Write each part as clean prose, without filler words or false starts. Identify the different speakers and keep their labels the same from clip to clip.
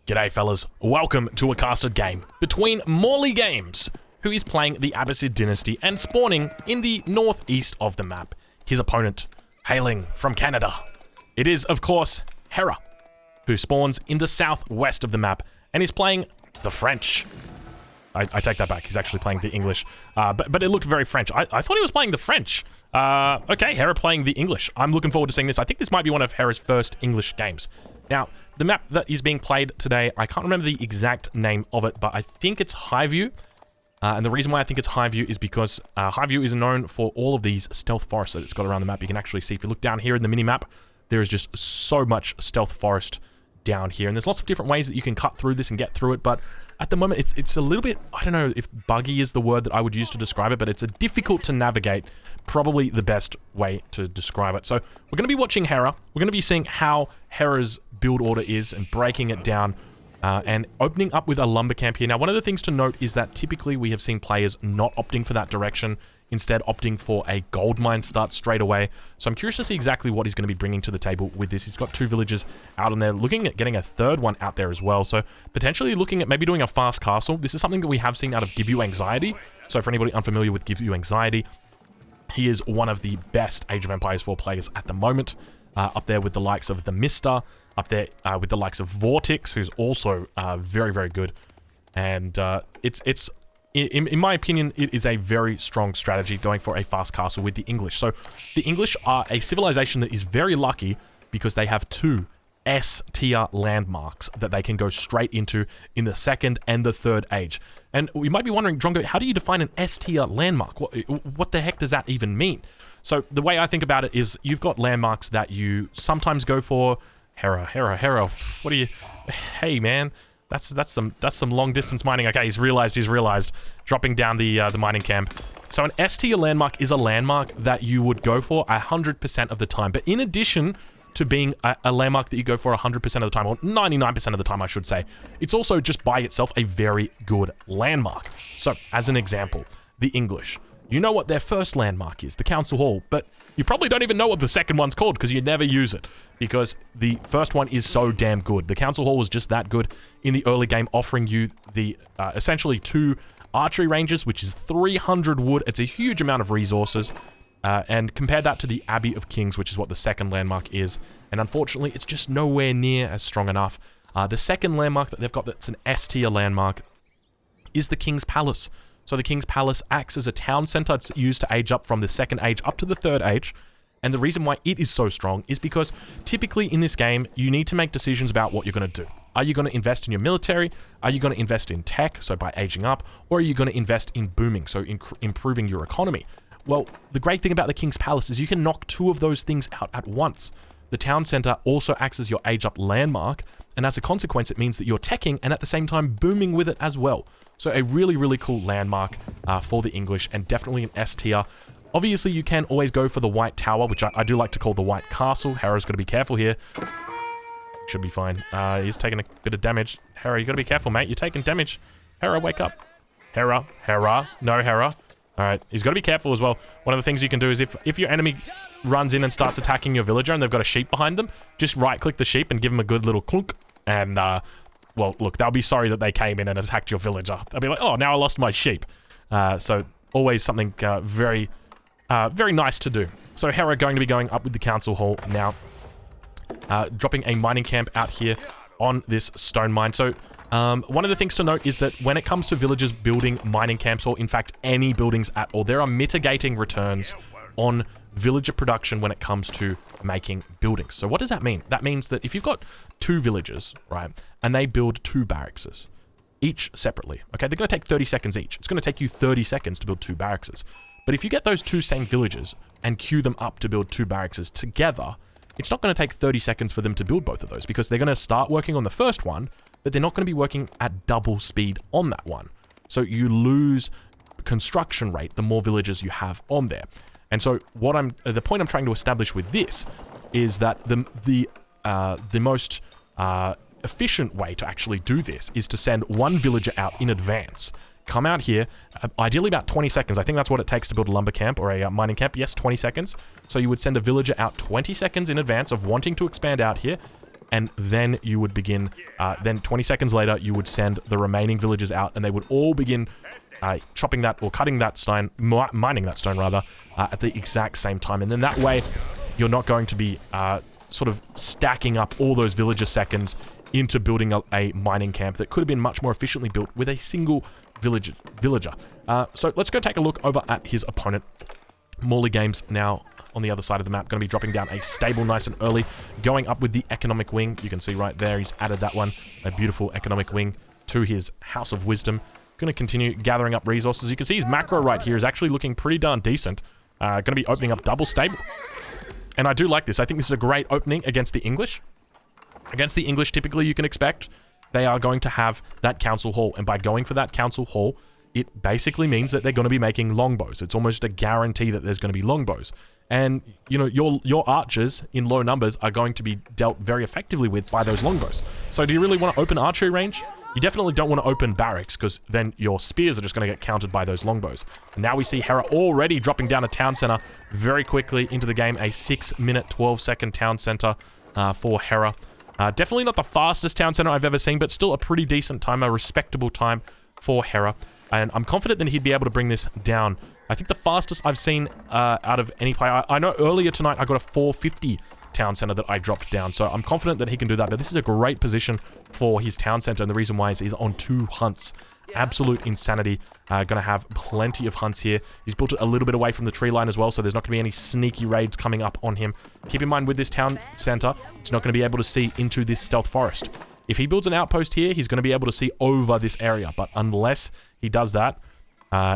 Speaker 1: G'day fellas, welcome to a casted game between Morley Games, who is playing the Abbasid Dynasty and spawning in the northeast of the map. His opponent, hailing from Canada. It is, of course, Hera, who spawns in the southwest of the map and is playing the French. I take that back, he's actually playing the English, but it looked very French. I thought he was playing the French. Okay, Hera playing the English. I'm looking forward to seeing this. I think this might be one of Hera's first English games. Now, the map that is being played today, I can't remember the exact name of it, but I think it's Highview. And the reason why I think it's Highview is because Highview is known for all of these stealth forests that it's got around the map. You can actually see, if you look down here in the mini-map, there is just so much stealth forest down here. And there's lots of different ways that you can cut through this and get through it, but at the moment, it's a little bit, I don't know if buggy is the word that I would use to describe it, but it's a difficult to navigate, probably the best way to describe it. So we're going to be watching Hera. We're going to be seeing how Hera's build order is and breaking it down and opening up with a lumber camp here. Now, one of the things to note is that typically we have seen players not opting for that direction, instead opting for a gold mine start straight away. So I'm curious to see exactly what he's going to be bringing to the table with this. He's got 2 villages out on there, looking at getting a 3rd one out there as well. So potentially looking at maybe doing a fast castle. This is something that we have seen out of Give You Anxiety. So for anybody unfamiliar with Give You Anxiety, he is one of the best Age of Empires 4 players at the moment. Up there with the likes of the Mister, up there with the likes of Vortex, who's also very, very good. And in my opinion, it is a very strong strategy going for a fast castle with the English. So the English are a civilization that is very lucky because they have 2 S-tier landmarks that they can go straight into in the 2nd and the 3rd age. And we might be wondering, Drongo, how do you define an S-tier landmark? What the heck does that even mean? So the way I think about it is you've got landmarks that you sometimes go for. Hera, what are you... Hey, man. That's some long distance mining. Okay, he's realized. Dropping down the mining camp. So an S-tier landmark is a landmark that you would go for 100% of the time. But in addition to being a landmark that you go for 100% of the time, or 99% of the time, I should say, it's also just by itself a very good landmark. So, as an example, the English. You know what their first landmark is, the Council Hall, but you probably don't even know what the second one's called because you never use it, because the first one is so damn good. The Council Hall was just that good in the early game, offering you the essentially 2 archery ranges, which is 300 wood. It's a huge amount of resources, and compare that to the Abbey of Kings, which is what the second landmark is, and unfortunately, it's just nowhere near as strong enough. The second landmark that they've got that's an S-tier landmark is the King's Palace. So the King's Palace acts as a town center. It's used to age up from the 2nd age up to the 3rd age. And the reason why it is so strong is because typically in this game, you need to make decisions about what you're going to do. Are you going to invest in your military? Are you going to invest in tech, so by aging up? Or are you going to invest in booming, so improving your economy? Well, the great thing about the King's Palace is you can knock 2 of those things out at once. The town center also acts as your age up landmark, and as a consequence, it means that you're teching and at the same time booming with it as well. So a really, really cool landmark for the English, and definitely an S tier. Obviously, you can always go for the White Tower, which I do like to call the White Castle. Hera's got to be careful here. Should be fine. He's taking a bit of damage. Hera, you got to be careful, mate. You're taking damage. Hera, wake up. Hera. No, Hera. All right, he's got to be careful as well. One of the things you can do is if your enemy runs in and starts attacking your villager and they've got a sheep behind them, just right-click the sheep and give them a good little clunk. And, well, look, they'll be sorry that they came in and attacked your villager. They'll be like, oh, now I lost my sheep. So always something very nice to do. So Hera going to be going up with the Council Hall now. Dropping a mining camp out here on this stone mine. So one of the things to note is that when it comes to villagers building mining camps, or in fact any buildings at all, there are mitigating returns on villager production when it comes to making buildings. So what does that mean? That means that if you've got 2 villagers, right, and they build 2 barracks, each separately, okay, they're going to take 30 seconds each. It's going to take you 30 seconds to build 2 barracks. But if you get those 2 same villagers and queue them up to build 2 barracks together, it's not going to take 30 seconds for them to build both of those, because they're going to start working on the first one, but they're not going to be working at double speed on that one. So you lose construction rate the more villagers you have on there. And so the point I'm trying to establish with this is that the most efficient way to actually do this is to send 1 villager out in advance. Come out here, ideally about 20 seconds. I think that's what it takes to build a lumber camp or a mining camp. Yes, 20 seconds. So you would send a villager out 20 seconds in advance of wanting to expand out here, and then you would begin, then 20 seconds later, you would send the remaining villagers out, and they would all begin chopping that, or cutting that stone, mining that stone rather, at the exact same time. And then that way, you're not going to be sort of stacking up all those villager seconds into building a mining camp that could have been much more efficiently built with a single villager. So let's go take a look over at his opponent. Morley Games now on the other side of the map, going to be dropping down a stable nice and early, going up with the economic wing. You can see right there, he's added that one, a beautiful economic wing to his House of Wisdom. Going to continue gathering up resources. You can see his macro right here is actually looking pretty darn decent. Going to be opening up double stable. And I do like this. I think this is a great opening against the English. Against the English, typically you can expect they are going to have that council hall. And by going for that council hall, it basically means that they're going to be making longbows. It's almost a guarantee that there's going to be longbows. And, you know, your archers in low numbers are going to be dealt very effectively with by those longbows. So do you really want to open archery range? You definitely don't want to open barracks, because then your spears are just going to get countered by those longbows. And now we see Hera already dropping down a town center very quickly into the game. A 6-minute, 12-second town center for Hera. Definitely not the fastest town center I've ever seen, but still a pretty decent time, a respectable time for Hera. And I'm confident that he'd be able to bring this down. I think the fastest I've seen out of any player. I know earlier tonight I got a 450 town center that I dropped down, so I'm confident that he can do that. But this is a great position for his town center, and the reason why is he's on 2 hunts. Absolute insanity. Gonna have plenty of hunts here. He's built it a little bit away from the tree line as well, so there's not gonna be any sneaky raids coming up on him. Keep in mind with this town center, it's not gonna be able to see into this stealth forest. If he builds an outpost here, he's gonna be able to see over this area, but unless he does that,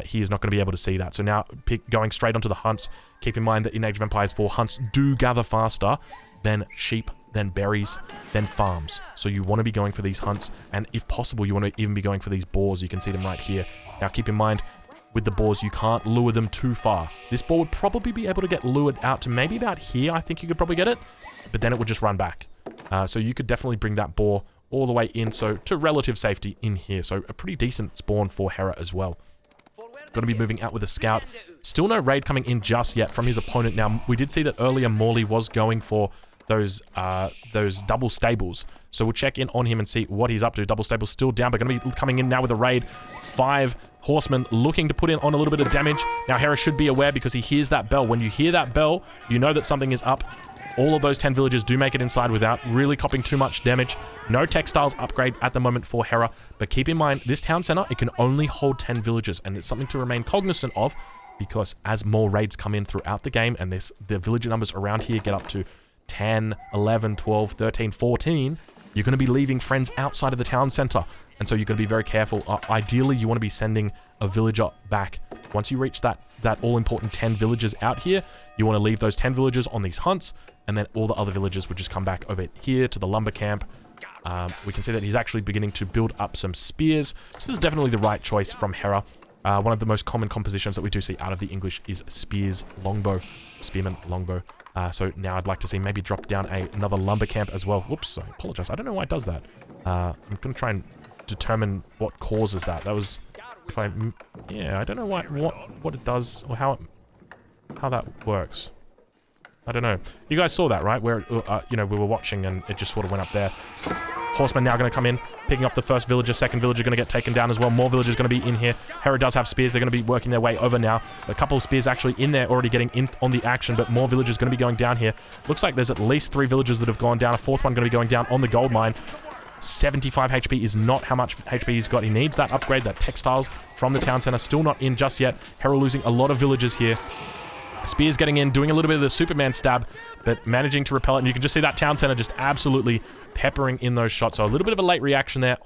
Speaker 1: he is not going to be able to see that. So now, going straight onto the hunts. Keep in mind that in Age of Empires 4, hunts do gather faster than sheep, than berries, than farms. So you want to be going for these hunts, and if possible, you want to even be going for these boars. You can see them right here. Now, keep in mind, with the boars, you can't lure them too far. This boar would probably be able to get lured out to maybe about here. I think you could probably get it, but then it would just run back. So you could definitely bring that boar all the way in, so to relative safety in here. So a pretty decent spawn for Hera as well. Going to be moving out with a scout. Still no raid coming in just yet from his opponent. Now, we did see that earlier Morley was going for those double stables. So we'll check in on him and see what he's up to. Double stables still down, but going to be coming in now with a raid. 5 horsemen looking to put in on a little bit of damage. Now, Hera should be aware because he hears that bell. When you hear that bell, you know that something is up. All of those 10 villagers do make it inside without really copping too much damage. No textiles upgrade at the moment for Hera, but keep in mind, this town center, it can only hold 10 villagers, and it's something to remain cognizant of, because as more raids come in throughout the game, and the villager numbers around here get up to 10, 11, 12, 13, 14, you're going to be leaving friends outside of the town center, and so you're going to be very careful. Ideally, you want to be sending a villager back. Once you reach that all-important 10 villagers out here, you want to leave those 10 villagers on these hunts, and then all the other villagers would just come back over here to the lumber camp. We can see that he's actually beginning to build up some spears. So this is definitely the right choice from Hera. One of the most common compositions that we do see out of the English is spears, longbow, spearman, longbow. So now I'd like to see maybe drop down another lumber camp as well. Whoops, I apologize. I don't know why it does that. I'm going to try and determine what causes that. That was, yeah, I don't know what it does or how that works. I don't know. You guys saw that, right? Where, you know, we were watching and it just sort of went up there. Horsemen now going to come in, picking up the first villager. Second villager going to get taken down as well. More villagers going to be in here. Hera does have spears. They're going to be working their way over now. A couple of spears actually in there already getting in on the action, but more villagers going to be going down here. Looks like there's at least 3 villagers that have gone down. A 4th one going to be going down on the gold mine. 75 HP is not how much HP he's got. He needs that upgrade, that textile from the town center. Still not in just yet. Hera losing a lot of villagers here. Spears getting in, doing a little bit of the Superman stab, but managing to repel it. And you can just see that town center just absolutely peppering in those shots. So a little bit of a late reaction there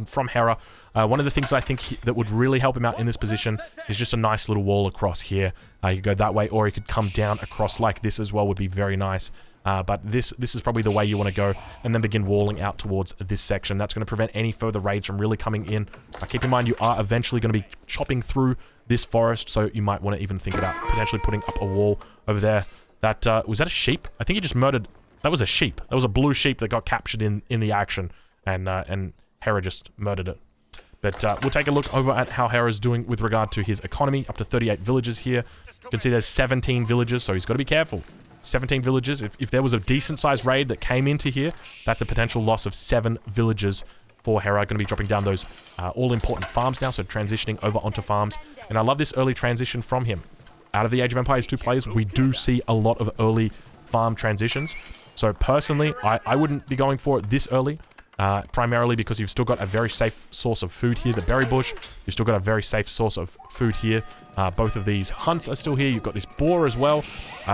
Speaker 1: from Hera. One of the things I think that would really help him out in this position is just a nice little wall across here. He could go that way, or he could come down across like this as well, would be very nice. But this is probably the way you want to go, and then begin walling out towards this section. That's going to prevent any further raids from really coming in. Keep in mind, you are eventually going to be chopping through this forest, so you might want to even think about potentially putting up a wall over there. That was that a sheep? I think he just murdered. That was a sheep. That was a blue sheep that got captured in the action, and Hera just murdered it. But we'll take a look over at how Hera's doing with regard to his economy. Up to 38 villages here. You can see there's 17 villages, so he's got to be careful. 17 villagers. If there was a decent-sized raid that came into here, that's a potential loss of 7 villagers for Hera. Going to be dropping down those all-important farms now, so transitioning over onto farms. And I love this early transition from him. Out of the Age of Empires 2 players, we do see a lot of early farm transitions. So personally, I wouldn't be going for it this early. Primarily because you've still got a very safe source of food here, the berry bush. You've still got a very safe source of food here. Both of these hunts are still here. You've got this boar as well.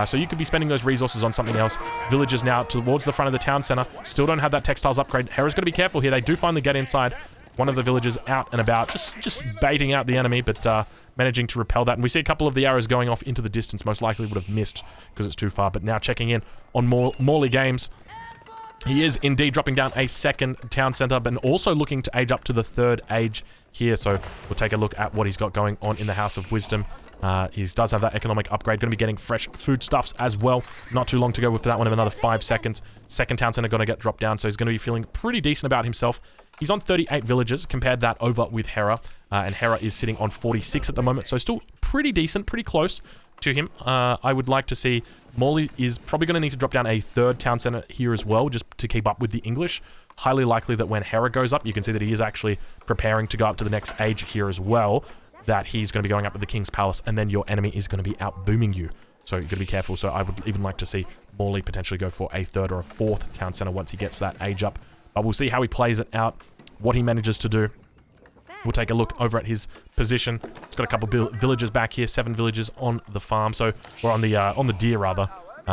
Speaker 1: So you could be spending those resources on something else. Villagers now towards the front of the town center. Still don't have that textiles upgrade. Hera's got to be careful here. They do finally get inside. One of the villagers out and about, just baiting out the enemy, but managing to repel that. And we see a couple of the arrows going off into the distance. Most likely would have missed because it's too far. But now checking in on Morley Games. He is indeed dropping down a second town center, but also looking to age up to the 3rd age here. So we'll take a look at what he's got going on in the House of Wisdom. He does have that economic upgrade. Going to be getting fresh foodstuffs as well. Not too long to go with that one of another 5 seconds. Second town center going to get dropped down, so he's going to be feeling pretty decent about himself. He's on 38 villagers. Compared that over with Hera, and Hera is sitting on 46 at the moment, so still pretty decent, pretty close to him. I would like to see Morley is probably going to need to drop down a 3rd town center here as well, just to keep up with the English. Highly likely that when Hera goes up, you can see that he is actually preparing to go up to the next age here as well, that he's going to be going up to the King's Palace, and then your enemy is going to be out booming you. So you've got to be careful. So I would even like to see Morley potentially go for a 3rd or a 4th town center once he gets that age up. But we'll see how he plays it out, what he manages to do. We'll take a look over at his position. He's got a couple villagers back here, 7 villagers on the farm, so or on the deer rather.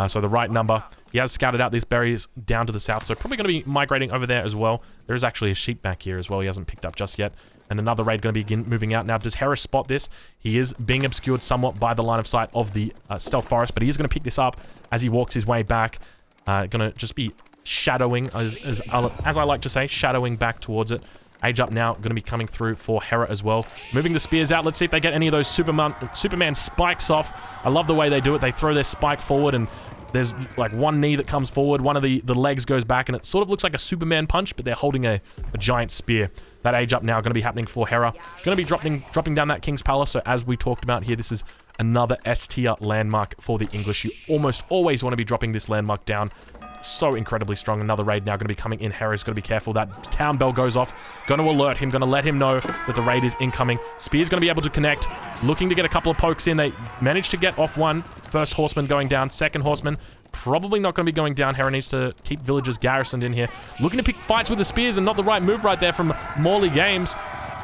Speaker 1: So the right number. He has scouted out these berries down to the south, so probably going to be migrating over there as well. There is actually a sheep back here as well. He hasn't picked up just yet. And another raid going to begin moving out now. Does Hera spot this? He is being obscured somewhat by the line of sight of the stealth forest, but he is going to pick this up as he walks his way back. Going to just be shadowing, as I like to say, shadowing back towards it. Age up now, going to be coming through for Hera as well. Moving the spears out. Let's see if they get any of those Superman spikes off. I love the way they do it. They throw their spike forward, and there's like one knee that comes forward. One of the legs goes back, and it sort of looks like a Superman punch, but they're holding a giant spear. That age up now, going to be happening for Hera. Going to be dropping down that King's Palace. So as we talked about here, this is another S-tier landmark for the English. You almost always want to be dropping this landmark down. So incredibly strong. Another raid now going to be coming in. Hera's got to be careful. That town bell goes off. Going to alert him. Going to let him know that the raid is incoming. Spear's going to be able to connect. Looking to get a couple of pokes in. They managed to get off one. First horseman going down. Second horseman probably not going to be going down. Hera needs to keep villagers garrisoned in here. Looking to pick fights with the spears, and not the right move right there from Morley Games.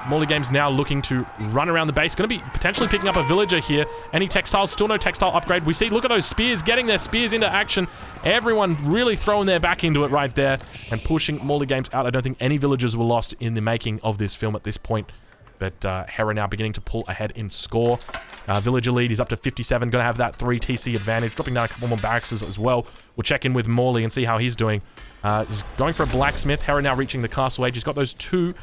Speaker 1: Morley Games now looking to run around the base. Going to be potentially picking up a villager here. Any textiles? Still no textile upgrade. We see, look at those spears, getting their spears into action. Everyone really throwing their back into it right there and pushing Morley Games out. I don't think any villagers were lost in the making of this film at this point. But Hera now beginning to pull ahead in score. Villager lead is up to 57. Going to have that 3 TC advantage. Dropping down a couple more barracks as well. We'll check in with Morley and see how he's doing. He's going for a blacksmith. Hera now reaching the castle age. He's got those two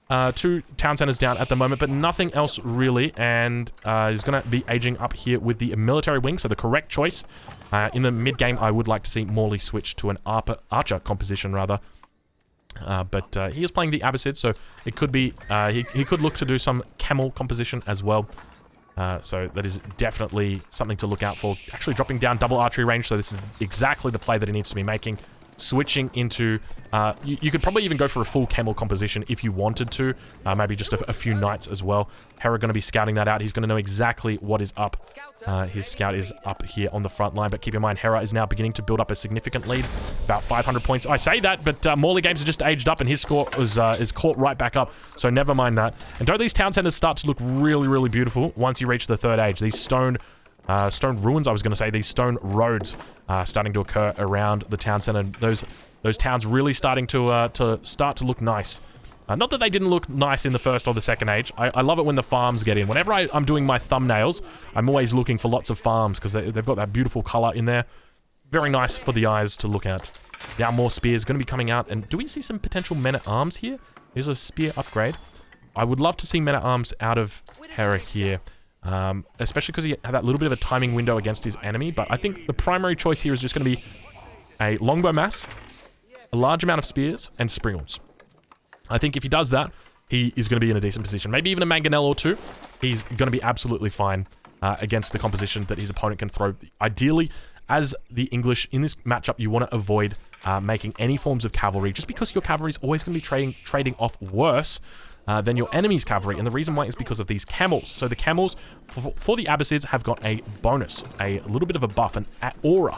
Speaker 1: town centers down at the moment, but nothing else really, and he's going to be aging up here with the military wing, so the correct choice. In the mid-game, I would like to see Morley switch to an archer composition, rather. But he is playing the Abbasid, so it could be, he could look to do some camel composition as well. So that is definitely something to look out for. Actually dropping down double archery range, so this is exactly the play that he needs to be making. Switching into, you could probably even go for a full camel composition if you wanted to. Maybe just a few knights as well. Hera going to be scouting that out. He's going to know exactly what is up. His scout is up here on the front line, but keep in mind, Hera is now beginning to build up a significant lead. About 500 points. I say that, but Morley Games has just aged up, and his score is caught right back up, so never mind that. And don't these town centers start to look really, really beautiful once you reach the 3rd age? These stone ruins, I was going to say, these stone roads starting to occur around the town center. Those towns really starting to look nice. Not that they didn't look nice in the 1st or the 2nd age. I love it when the farms get in. Whenever I'm doing my thumbnails, I'm always looking for lots of farms because they've got that beautiful color in there. Very nice for the eyes to look at. Now more spears going to be coming out. And do we see some potential men-at-arms here? Here's a spear upgrade. I would love to see men-at-arms out of Hera here. Especially because he had that little bit of a timing window against his enemy, but I think the primary choice here is just going to be a longbow mass, a large amount of spears, and springles. I think if he does that, he is going to be in a decent position. Maybe even a mangonel or 2. He's going to be absolutely fine against the composition that his opponent can throw. Ideally, as the English in this matchup, you want to avoid making any forms of cavalry, just because your cavalry is always going to be trading off worse than your enemy's cavalry. And the reason why is because of these camels. So the camels, for the Abbasids, have got a bonus, a little bit of a buff, an aura.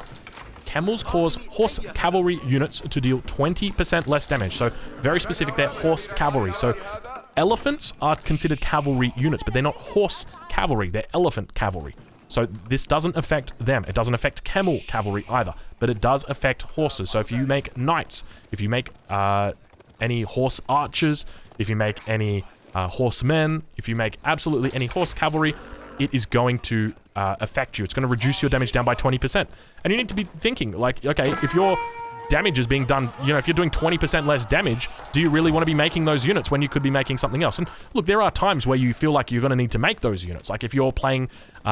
Speaker 1: Camels cause horse cavalry units to deal 20% less damage. So very specific there, horse cavalry. So elephants are considered cavalry units, but they're not horse cavalry, they're elephant cavalry. So this doesn't affect them. It doesn't affect camel cavalry either, but it does affect horses. So if you make knights, if you make any horse archers, if you make any horsemen, if you make absolutely any horse cavalry, it is going to affect you. It's going to reduce your damage down by 20%. And you need to be thinking, like, okay, if your damage is being done, you know, if you're doing 20% less damage, do you really want to be making those units when you could be making something else? And look, there are times where you feel like you're going to need to make those units. Like if you're playing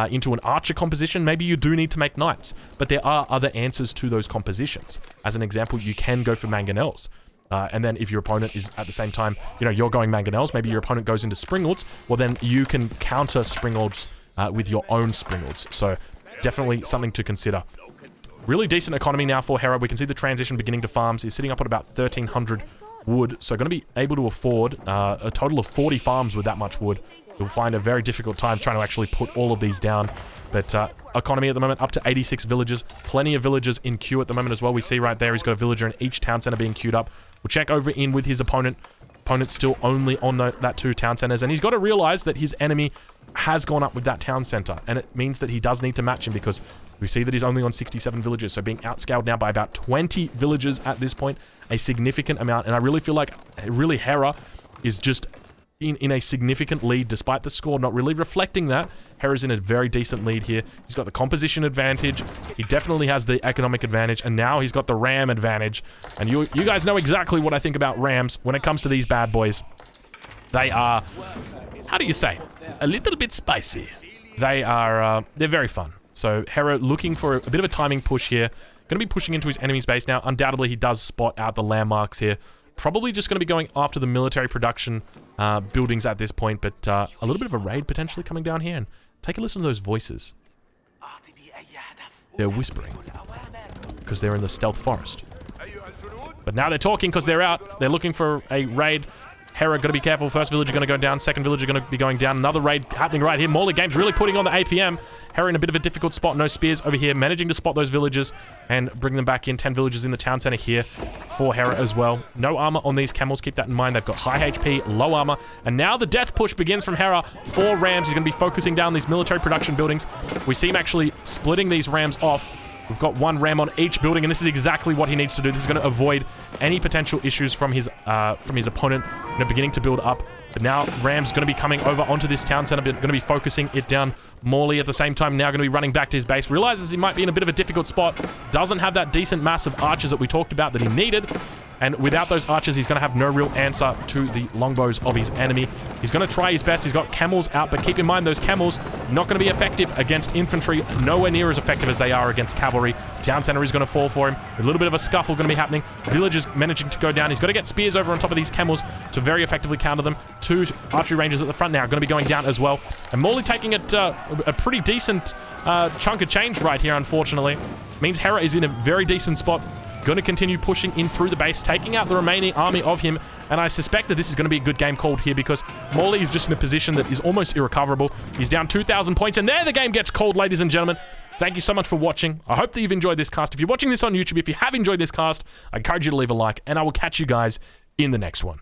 Speaker 1: into an archer composition, maybe you do need to make knights. But there are other answers to those compositions. As an example, you can go for mangonels. And then if your opponent is at the same time, you know, you're going mangonels, maybe your opponent goes into springalds, well then you can counter springalds with your own springalds. So definitely something to consider. Really decent economy now for Hera. We can see the transition beginning to farms. He's sitting up at about 1,300 wood. So going to be able to afford a total of 40 farms with that much wood. You'll find a very difficult time trying to actually put all of these down. But economy at the moment up to 86 villagers. Plenty of villagers in queue at the moment as well. We see right there he's got a villager in each town center being queued up. We'll check over in with his opponent. Opponent's still only on that 2 town centers. And he's got to realize that his enemy has gone up with that town center. And it means that he does need to match him because we see that he's only on 67 villagers. So being outscaled now by about 20 villagers at this point. A significant amount. And I really feel like really Hera is just in a significant lead despite the score not really reflecting that. Hera's in a very decent lead here. He's got the composition advantage. He definitely has the economic advantage. And now he's got the ram advantage. And you guys know exactly what I think about rams when it comes to these bad boys. They are, how do you say, a little bit spicy. They are, they're very fun. So Hera looking for a bit of a timing push here. Going to be pushing into his enemy's base now. Undoubtedly, he does spot out the landmarks here. Probably just going to be going after the military production buildings at this point, but a little bit of a raid potentially coming down here. And take a listen to those voices. They're whispering because they're in the stealth forest. But now they're talking because they're out. They're looking for a raid. Hera, got to be careful. First villager going to go down. Second villager going to be going down. Another raid happening right here. Morley Games really putting on the APM. Hera in a bit of a difficult spot. No spears over here. Managing to spot those villagers and bring them back in. 10 villagers in the town center here for Hera as well. No armor on these camels. Keep that in mind. They've got high HP, low armor. And now the death push begins from Hera. 4 rams. He's going to be focusing down these military production buildings. We see him actually splitting these rams off. We've got 1 ram on each building, and this is exactly what he needs to do. This is going to avoid any potential issues from his opponent, you know, beginning to build up. But now Ram's going to be coming over onto this town center, going to be focusing it down. Morley at the same time now going to be running back to his base. Realizes he might be in a bit of a difficult spot. Doesn't have that decent mass of archers that we talked about that he needed. And without those archers, he's going to have no real answer to the longbows of his enemy. He's going to try his best. He's got camels out, but keep in mind those camels not going to be effective against infantry. Nowhere near as effective as they are against cavalry. Town center is going to fall for him. A little bit of a scuffle going to be happening. Villagers managing to go down. He's got to get spears over on top of these camels to very effectively counter them. 2 archery rangers at the front now going to be going down as well. And Morley taking it a pretty decent chunk of change right here, unfortunately. Means Hera is in a very decent spot. Going to continue pushing in through the base, taking out the remaining army of him, and I suspect that this is going to be a good game called here because Morley is just in a position that is almost irrecoverable. He's down 2,000 points, and there the game gets called, ladies and gentlemen. Thank you so much for watching. I hope that you've enjoyed this cast. If you're watching this on YouTube, if you have enjoyed this cast, I encourage you to leave a like, and I will catch you guys in the next one.